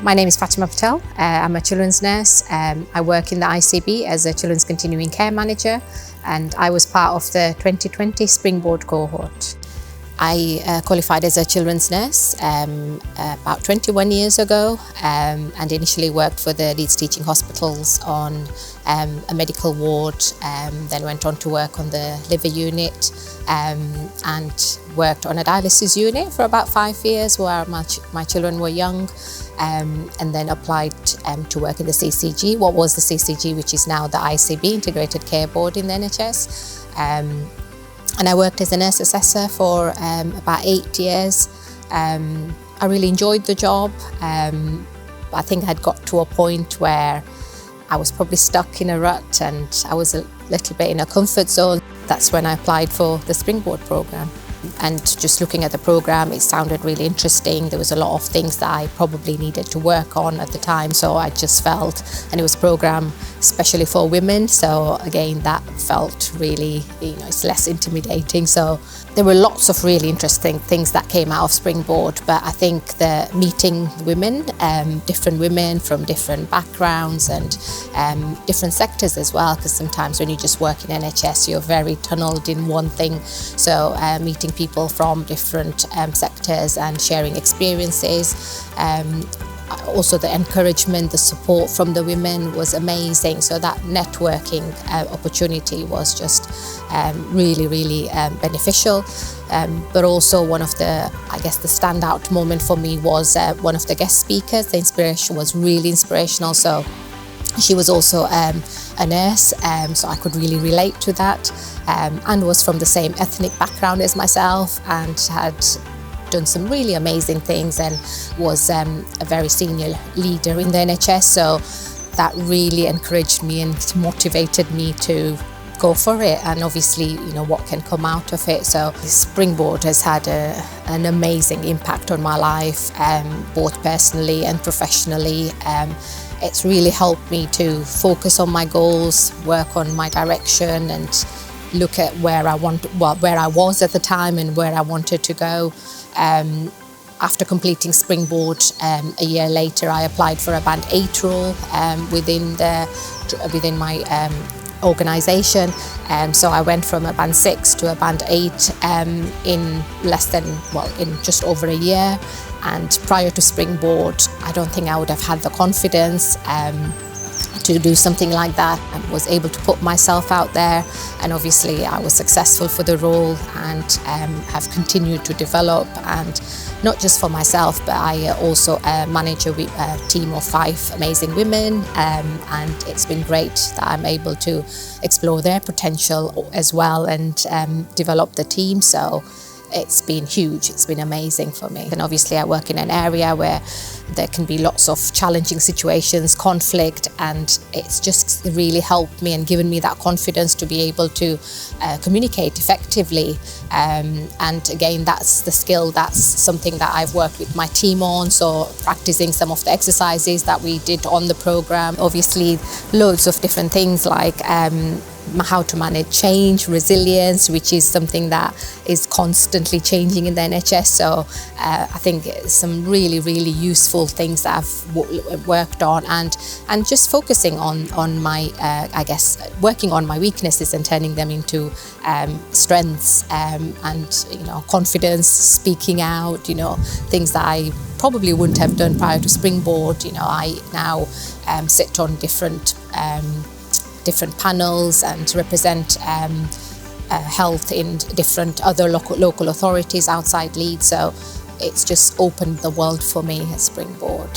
My name is Fatima Patel. I'm a children's nurse. I work in the ICB as a Children's Continuing Care Manager, and I was part of the 2020 Springboard cohort. I qualified as a children's nurse about 21 years ago and initially worked for the Leeds Teaching Hospitals on a medical ward, then went on to work on the liver unit and worked on a dialysis unit for about 5 years where my children were young, and then applied to work in the CCG, what was the CCG, which is now the ICB, Integrated Care Board in the NHS. And I worked as a nurse assessor for about 8 years. I really enjoyed the job. I think I'd got to a point where I was probably stuck in a rut and I was a little bit in a comfort zone. That's when I applied for the Springboard programme. And just looking at the programme, it sounded really interesting. There was a lot of things that I probably needed to work on at the time, so I just felt, and it was a programme especially for women, so again that felt really, it's less intimidating. So there were lots of really interesting things that came out of Springboard, but I think the meeting women, different women from different backgrounds and different sectors as well, because sometimes when you just work in NHS you're very tunnelled in one thing. So meeting people from different sectors and sharing experiences. Also the encouragement, the support from the women was amazing. So that networking opportunity was just really beneficial. But also one of the, the standout moment for me was one of the guest speakers. The inspiration was really inspirational. So she was also a nurse, so I could really relate to that, and was from the same ethnic background as myself and had done some really amazing things and was a very senior leader in the NHS. So that really encouraged me and motivated me to go for it, and obviously what can come out of it. So Springboard has had an amazing impact on my life, both personally and professionally. It's really helped me to focus on my goals, work on my direction, and look at where I was at the time and where I wanted to go. After completing Springboard, a year later, I applied for a Band 8 role within my organisation. So I went from a Band 6 to a Band 8 in just over a year. And prior to Springboard, I don't think I would have had the confidence to do something like that. I was able to put myself out there, and obviously I was successful for the role and have continued to develop, and not just for myself, but I also manage a team of 5 amazing women, and it's been great that I'm able to explore their potential as well and develop the team. So it's been huge, it's been amazing for me. And obviously I work in an area where there can be lots of challenging situations, conflict, and it's just really helped me and given me that confidence to be able to communicate effectively. And again, that's the skill, that's something that I've worked with my team on, so practicing some of the exercises that we did on the programme. Obviously loads of different things like how to manage change, resilience, which is something that is constantly changing in the NHS. So I think some really useful things that I've worked on, and just focusing on my, working on my weaknesses and turning them into strengths, and confidence, speaking out, things that I probably wouldn't have done prior to Springboard. I now sit on different panels and represent health in different other local authorities outside Leeds. So it's just opened the world for me at Springboard.